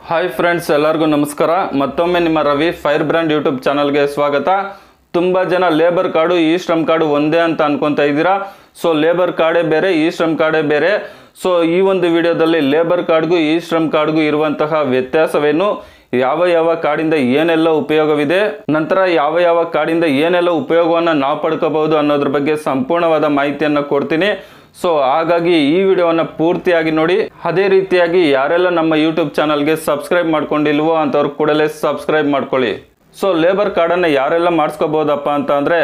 Hi friends, ಎಲ್ಲರಿಗೂ ನಮಸ್ಕಾರ. ಮತ್ತೊಮ್ಮೆ ನಿಮ್ಮ ರವಿ ಫೈರ್ ಬ್ರ್ಯಾಂಡ್ ಯೂಟ್ಯೂಬ್ ಚಾನಲ್ಗೆ ಸ್ವಾಗತ. ತುಂಬ ಜನ ಲೇಬರ್ ಕಾರ್ಡು ಈ ಶ್ರಮ್ ಕಾರ್ಡು ಒಂದೇ ಅಂತ ಅನ್ಕೊತಾ ಇದ್ದೀರಾ. ಸೊ ಲೇಬರ್ ಕಾರ್ಡೇ ಬೇರೆ, ಈ ಶ್ರಮ್ ಕಾರ್ಡೇ ಬೇರೆ. ಸೊ ಈ ಒಂದು ವಿಡಿಯೋದಲ್ಲಿ ಲೇಬರ್ ಕಾರ್ಡ್ಗೂ ಈ ಶ್ರಮ್ ಕಾರ್ಡ್ಗೂ ಇರುವಂತಹ ವ್ಯತ್ಯಾಸವೇನು, ಯಾವ ಕಾರ್ಡಿಂದ ಏನೆಲ್ಲ ಉಪಯೋಗವಿದೆ, ನಂತರ ಯಾವ ಕಾರ್ಡಿಂದ ಏನೆಲ್ಲ ಉಪಯೋಗವನ್ನು ನಾವು ಪಡ್ಕೋಬಹುದು ಅನ್ನೋದ್ರ ಬಗ್ಗೆ ಸಂಪೂರ್ಣವಾದ ಮಾಹಿತಿಯನ್ನು ಕೊಡ್ತೀನಿ. ಸೊ ಹಾಗಾಗಿ ಈ ವಿಡಿಯೋವನ್ನು ಪೂರ್ತಿಯಾಗಿ ನೋಡಿ. ಅದೇ ರೀತಿಯಾಗಿ ಯಾರೆಲ್ಲ ನಮ್ಮ ಯೂಟ್ಯೂಬ್ ಚಾನಲ್ಗೆ ಸಬ್ಸ್ಕ್ರೈಬ್ ಮಾಡ್ಕೊಂಡಿಲ್ವೋ ಅಂಥವ್ರು ಕೂಡಲೇ ಸಬ್ಸ್ಕ್ರೈಬ್ ಮಾಡ್ಕೊಳ್ಳಿ. ಸೊ ಲೇಬರ್ ಕಾರ್ಡನ್ನು ಯಾರೆಲ್ಲ ಮಾಡಿಸ್ಕೋಬೋದಪ್ಪ ಅಂತ ಅಂದರೆ,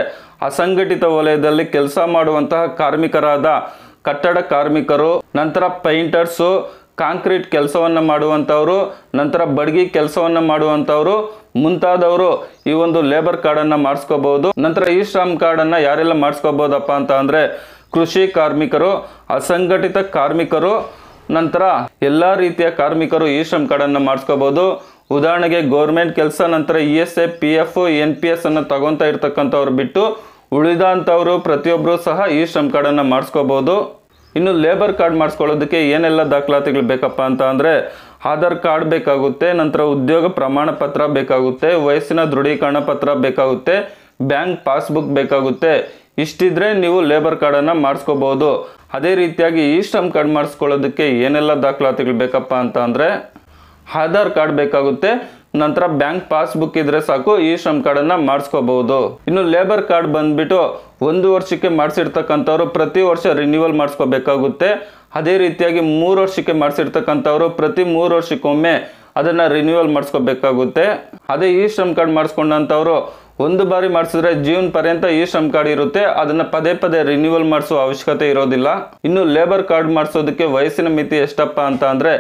ಅಸಂಘಟಿತ ವಲಯದಲ್ಲಿ ಕೆಲಸ ಮಾಡುವಂತಹ ಕಾರ್ಮಿಕರಾದ ಕಟ್ಟಡ ಕಾರ್ಮಿಕರು, ನಂತರ ಪೈಂಟರ್ಸು, ಕಾಂಕ್ರೀಟ್ ಕೆಲಸವನ್ನು ಮಾಡುವಂಥವ್ರು, ನಂತರ ಬಡಗಿ ಕೆಲಸವನ್ನು ಮಾಡುವಂಥವ್ರು ಮುಂತಾದವರು ಈ ಒಂದು ಲೇಬರ್ ಕಾರ್ಡನ್ನು ಮಾಡಿಸ್ಕೋಬಹುದು. ನಂತರ ಈ ಶ್ರಮ್ ಕಾರ್ಡನ್ನು ಯಾರೆಲ್ಲ ಮಾಡಿಸ್ಕೋಬೋದಪ್ಪ ಅಂತ ಅಂದರೆ, ಕೃಷಿ ಕಾರ್ಮಿಕರು, ಅಸಂಘಟಿತ ಕಾರ್ಮಿಕರು, ನಂತರ ಎಲ್ಲ ರೀತಿಯ ಕಾರ್ಮಿಕರು ಈ ಶ್ರಮ್ ಕಾರ್ಡನ್ನು ಮಾಡಿಸ್ಕೋಬಹುದು. ಉದಾಹರಣೆಗೆ ಗೌರ್ಮೆಂಟ್ ಕೆಲಸ, ನಂತರ ESA, PF, NPS ಅನ್ನು ತಗೊತಾ ಇರ್ತಕ್ಕಂಥವ್ರು ಬಿಟ್ಟು ಉಳಿದಂಥವರು ಪ್ರತಿಯೊಬ್ಬರು ಸಹ ಈ ಶ್ರಮ್ ಕಾರ್ಡನ್ನು ಮಾಡಿಸ್ಕೋಬಹುದು. ಇನ್ನು ಲೇಬರ್ ಕಾರ್ಡ್ ಮಾಡಿಸ್ಕೊಳ್ಳೋದಕ್ಕೆ ಏನೆಲ್ಲ ದಾಖಲಾತಿಗಳು ಬೇಕಪ್ಪ ಅಂತ ಅಂದರೆ, ಆಧಾರ್ ಕಾರ್ಡ್ ಬೇಕಾಗುತ್ತೆ, ನಂತರ ಉದ್ಯೋಗ ಪ್ರಮಾಣ ಪತ್ರ ಬೇಕಾಗುತ್ತೆ, ವಯಸ್ಸಿನ ದೃಢೀಕರಣ ಪತ್ರ ಬೇಕಾಗುತ್ತೆ, ಬ್ಯಾಂಕ್ ಪಾಸ್ಬುಕ್ ಬೇಕಾಗುತ್ತೆ. ಇಷ್ಟಿದ್ರೆ ನೀವು ಲೇಬರ್ ಕಾರ್ಡನ್ನು ಮಾಡಿಸ್ಕೋಬಹುದು. ಅದೇ ರೀತಿಯಾಗಿ ಈ ಶ್ರಮ್ ಕಾರ್ಡ್ ಮಾಡಿಸ್ಕೊಳ್ಳೋದಕ್ಕೆ ಏನೆಲ್ಲ ದಾಖಲಾತಿಗಳು ಬೇಕಪ್ಪ ಅಂತ ಅಂದರೆ, ಆಧಾರ್ ಕಾರ್ಡ್ ಬೇಕಾಗುತ್ತೆ, ನಂತರ ಬ್ಯಾಂಕ್ ಪಾಸ್ಬುಕ್ ಇದ್ರೆ ಸಾಕು ಈ ಶ್ರಮ್ ಕಾರ್ಡನ್ನು ಮಾಡಿಸ್ಕೋಬಹುದು. ಇನ್ನು ಲೇಬರ್ ಕಾರ್ಡ್ ಬಂದ್ಬಿಟ್ಟು 1 ವರ್ಷಕ್ಕೆ ಮಾಡಿಸಿರ್ತಕ್ಕಂಥವ್ರು ಪ್ರತಿ ವರ್ಷ ರಿನ್ಯೂವಲ್ ಮಾಡಿಸ್ಕೋಬೇಕಾಗುತ್ತೆ. ಅದೇ ರೀತಿಯಾಗಿ 3 ವರ್ಷಕ್ಕೆ ಮಾಡಿಸಿರ್ತಕ್ಕಂಥವ್ರು ಪ್ರತಿ 3 ವರ್ಷಕ್ಕೊಮ್ಮೆ ಅದನ್ನು ರಿನ್ಯೂವಲ್ ಮಾಡಿಸ್ಕೋಬೇಕಾಗುತ್ತೆ. ಅದೇ ಈ ಶ್ರಮ್ ಕಾರ್ಡ್ ಮಾಡಿಸ್ಕೊಂಡಂಥವ್ರು ಒಂದು ಬಾರಿ ಮಾಡಿಸಿದ್ರೆ ಜೀವನ ಪರ್ಯಂತ ಈ ಶ್ರಮ್ ಕಾರ್ಡ್ ಇರುತ್ತೆ, ಅದನ್ನು ಪದೇ ರಿನ್ಯೂವಲ್ ಮಾಡಿಸೋ ಅವಶ್ಯಕತೆ ಇರೋದಿಲ್ಲ. ಇನ್ನು ಲೇಬರ್ ಕಾರ್ಡ್ ಮಾಡಿಸೋದಕ್ಕೆ ವಯಸ್ಸಿನ ಮಿತಿ ಎಷ್ಟಪ್ಪ ಅಂತ ಅಂದರೆ,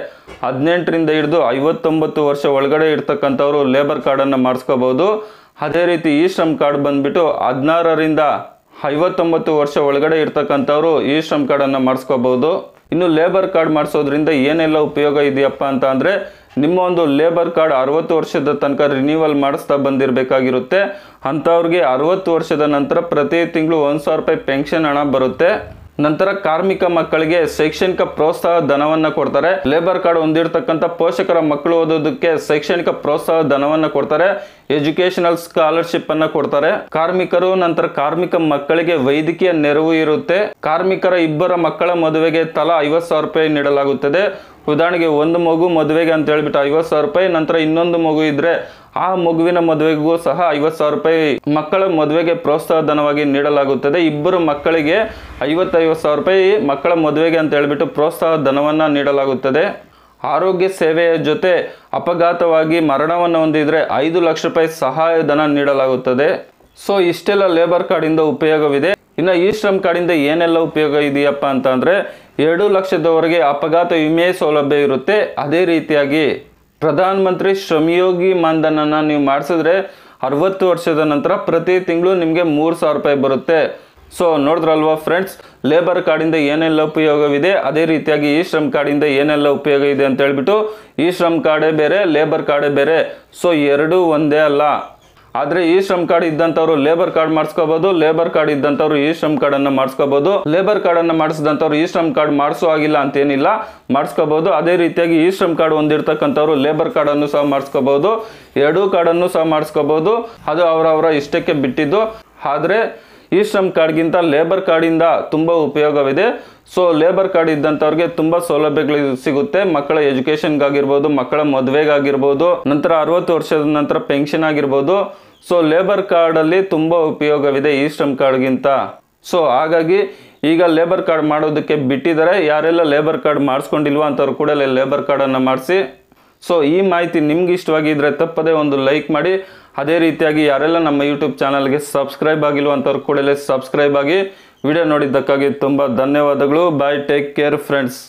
18ರಿಂದ ಹಿಡಿದು 59 ವರ್ಷ ಒಳಗಡೆ ಇರ್ತಕ್ಕಂಥವ್ರು ಲೇಬರ್ ಕಾರ್ಡನ್ನು ಮಾಡಿಸ್ಕೋಬಹುದು. ಅದೇ ರೀತಿ ಈ ಶ್ರಮ್ ಕಾರ್ಡ್ ಬಂದ್ಬಿಟ್ಟು 16ರಿಂದ 59 ವರ್ಷ ಒಳಗಡೆ ಇರ್ತಕ್ಕಂಥವ್ರು ಈ ಶ್ರಮ್ ಕಾರ್ಡನ್ನು ಮಾಡಿಸ್ಕೋಬಹುದು. ಇನ್ನು ಲೇಬರ್ ಕಾರ್ಡ್ ಮಾಡಿಸೋದ್ರಿಂದ ಏನೆಲ್ಲ ಉಪಯೋಗ ಇದೆಯಪ್ಪ ಅಂತ ಅಂದರೆ, ನಿಮ್ಮ ಒಂದು ಲೇಬರ್ ಕಾರ್ಡ್ 60 ವರ್ಷದ ತನಕ ರಿನ್ಯೂವಲ್ ಮಾಡಿಸ್ತಾ ಬಂದಿರಬೇಕಾಗಿರುತ್ತೆ. ಅಂಥವ್ರಿಗೆ 60 ವರ್ಷದ ನಂತರ ಪ್ರತಿ ತಿಂಗಳು 1,000 ರೂಪಾಯಿ ಪೆನ್ಷನ್ ಹಣ ಬರುತ್ತೆ. ನಂತರ ಕಾರ್ಮಿಕ ಮಕ್ಕಳಿಗೆ ಶೈಕ್ಷಣಿಕ ಪ್ರೋತ್ಸಾಹ ಧನವನ್ನು ಕೊಡ್ತಾರೆ. ಲೇಬರ್ ಕಾರ್ಡ್ ಹೊಂದಿರತಕ್ಕಂಥ ಪೋಷಕರ ಮಕ್ಕಳು ಓದೋದಕ್ಕೆ ಶೈಕ್ಷಣಿಕ ಪ್ರೋತ್ಸಾಹ ಧನವನ್ನು ಕೊಡ್ತಾರೆ, ಎಜುಕೇಶನಲ್ ಸ್ಕಾಲರ್ಶಿಪ್ ಅನ್ನ ಕೊಡ್ತಾರೆ. ಕಾರ್ಮಿಕರು ನಂತರ ಕಾರ್ಮಿಕ ಮಕ್ಕಳಿಗೆ ವೈದ್ಯಕೀಯ ನೆರವು ಇರುತ್ತೆ. ಕಾರ್ಮಿಕರ 2 ಮಕ್ಕಳ ಮದುವೆಗೆ ತಲಾ 50,000 ರೂಪಾಯಿ ನೀಡಲಾಗುತ್ತದೆ. ಉದಾಹರಣೆಗೆ ಒಂದು ಮಗು ಮದುವೆಗೆ ಅಂತ ಹೇಳ್ಬಿಟ್ಟು 50,000 ರೂಪಾಯಿ, ನಂತರ ಇನ್ನೊಂದು ಮಗು ಇದ್ರೆ ಆ ಮಗುವಿನ ಮದುವೆಗೂ ಸಹ 50,000 ರೂಪಾಯಿ ಮಕ್ಕಳ ಮದುವೆಗೆ ಪ್ರೋತ್ಸಾಹ ಧನವಾಗಿ ನೀಡಲಾಗುತ್ತದೆ. 2 ಮಕ್ಕಳಿಗೆ 50,000 ರೂಪಾಯಿ ಮಕ್ಕಳ ಮದುವೆಗೆ ಅಂತ ಹೇಳ್ಬಿಟ್ಟು ಪ್ರೋತ್ಸಾಹ ಧನವನ್ನು ನೀಡಲಾಗುತ್ತದೆ. ಆರೋಗ್ಯ ಸೇವೆಯ ಜೊತೆ ಅಪಘಾತವಾಗಿ ಮರಣವನ್ನು ಹೊಂದಿದ್ರೆ 5 ಲಕ್ಷ ರೂಪಾಯಿ ಸಹಾಯಧನ ನೀಡಲಾಗುತ್ತದೆ. ಸೊ ಇಷ್ಟೆಲ್ಲ ಲೇಬರ್ ಕಾರ್ಡಿಂದ ಉಪಯೋಗವಿದೆ. ಇನ್ನು ಈ ಶ್ರಮ್ ಕಾರ್ಡಿಂದ ಏನೆಲ್ಲ ಉಪಯೋಗ ಇದೆಯಪ್ಪ ಅಂತ ಅಂದರೆ, 2 ಲಕ್ಷದವರೆಗೆ ಅಪಘಾತ ವಿಮೆ ಸೌಲಭ್ಯ ಇರುತ್ತೆ. ಅದೇ ರೀತಿಯಾಗಿ ಪ್ರಧಾನ ಮಂತ್ರಿ ಶ್ರಮಯೋಗಿ ಮಾನ್ಧನನ್ನು ನೀವು ಮಾಡಿಸಿದ್ರೆ 60 ವರ್ಷದ ನಂತರ ಪ್ರತಿ ತಿಂಗಳು ನಿಮಗೆ 3,000 ರೂಪಾಯಿ ಬರುತ್ತೆ. ಸೊ ನೋಡಿದ್ರಲ್ವಾ ಫ್ರೆಂಡ್ಸ್, ಲೇಬರ್ ಕಾರ್ಡಿಂದ ಏನೆಲ್ಲ ಉಪಯೋಗವಿದೆ, ಅದೇ ರೀತಿಯಾಗಿ ಈ ಶ್ರಮ್ ಕಾರ್ಡಿಂದ ಏನೆಲ್ಲ ಉಪಯೋಗ ಇದೆ ಅಂತ ಹೇಳ್ಬಿಟ್ಟು. ಈ ಶ್ರಮ್ ಕಾರ್ಡೇ ಬೇರೆ, ಲೇಬರ್ ಕಾರ್ಡೇ ಬೇರೆ. ಸೊ ಎರಡೂ ಒಂದೇ ಅಲ್ಲ. ಆದರೆ ಈ ಶ್ರಮ್ ಕಾರ್ಡ್ ಇದ್ದಂಥವ್ರು ಲೇಬರ್ ಕಾರ್ಡ್ ಮಾಡಿಸ್ಕೋಬಹುದು, ಲೇಬರ್ ಕಾರ್ಡ್ ಇದ್ದಂಥವ್ರು ಈ ಶ್ರಮ್ ಕಾರ್ಡನ್ನು ಮಾಡಿಸ್ಕೋಬಹುದು. ಲೇಬರ್ ಕಾರ್ಡನ್ನು ಮಾಡಿಸಿದಂಥವ್ರು ಈ ಶ್ರಮ್ ಕಾರ್ಡ್ ಮಾಡಿಸೋ ಆಗಿಲ್ಲ ಅಂತೇನಿಲ್ಲ, ಮಾಡಿಸ್ಕೋಬಹುದು. ಅದೇ ರೀತಿಯಾಗಿ ಈ ಶ್ರಮ್ ಕಾರ್ಡ್ ಹೊಂದಿರತಕ್ಕಂಥವ್ರು ಲೇಬರ್ ಕಾರ್ಡನ್ನು ಸಹ ಮಾಡಿಸ್ಕೋಬಹುದು, 2 ಕಾರ್ಡನ್ನು ಸಹ ಮಾಡಿಸ್ಕೋಬಹುದು. ಅದು ಅವರವರ ಇಷ್ಟಕ್ಕೆ ಬಿಟ್ಟಿದ್ದು. ಆದರೆ ಈ ಶ್ರಮ್ ಕಾರ್ಡ್ಗಿಂತ ಲೇಬರ್ ಕಾರ್ಡಿಂದ ತುಂಬ ಉಪಯೋಗವಿದೆ. ಸೊ ಲೇಬರ್ ಕಾರ್ಡ್ ಇದ್ದಂಥವ್ರಿಗೆ ತುಂಬ ಸೌಲಭ್ಯಗಳು ಸಿಗುತ್ತೆ. ಮಕ್ಕಳ ಎಜುಕೇಷನ್ಗಾಗಿರ್ಬೋದು, ಮಕ್ಕಳ ಮದುವೆಗಾಗಿರ್ಬೋದು, ನಂತರ 60 ವರ್ಷದ ನಂತರ ಪೆನ್ಷನ್ ಆಗಿರ್ಬೋದು. ಸೊ ಲೇಬರ್ ಕಾರ್ಡಲ್ಲಿ ತುಂಬ ಉಪಯೋಗವಿದೆ ಈ ಶ್ರಮ್ ಕಾರ್ಡ್ಗಿಂತ. ಸೊ ಹಾಗಾಗಿ ಈಗ ಲೇಬರ್ ಕಾರ್ಡ್ ಮಾಡೋದಕ್ಕೆ ಬಿಟ್ಟಿದ್ದಾರೆ. ಯಾರೆಲ್ಲ ಲೇಬರ್ ಕಾರ್ಡ್ ಮಾಡಿಸ್ಕೊಂಡಿಲ್ವೋ ಅಂಥವ್ರು ಕೂಡಲೇ ಲೇಬರ್ ಕಾರ್ಡನ್ನು ಮಾಡಿಸಿ. ಸೊ ಈ ಮಾಹಿತಿ ನಿಮ್ಗೆ ಇಷ್ಟವಾಗಿದ್ದರೆ ತಪ್ಪದೇ ಒಂದು ಲೈಕ್ ಮಾಡಿ. ಅದೇ ರೀತಿಯಾಗಿ ಯಾರೆಲ್ಲ ನಮ್ಮ ಯೂಟ್ಯೂಬ್ ಚಾನಲ್ಗೆ ಸಬ್ಸ್ಕ್ರೈಬ್ ಆಗಿಲ್ವೋ ಅಂಥವ್ರು ಕೂಡಲೇ ಸಬ್ಸ್ಕ್ರೈಬ್ ಆಗಿ. ವಿಡಿಯೋ ನೋಡಿದ್ದಕ್ಕಾಗಿ ತುಂಬ ಧನ್ಯವಾದಗಳು. ಬಾಯ್, ಟೇಕ್ ಕೇರ್ ಫ್ರೆಂಡ್ಸ್.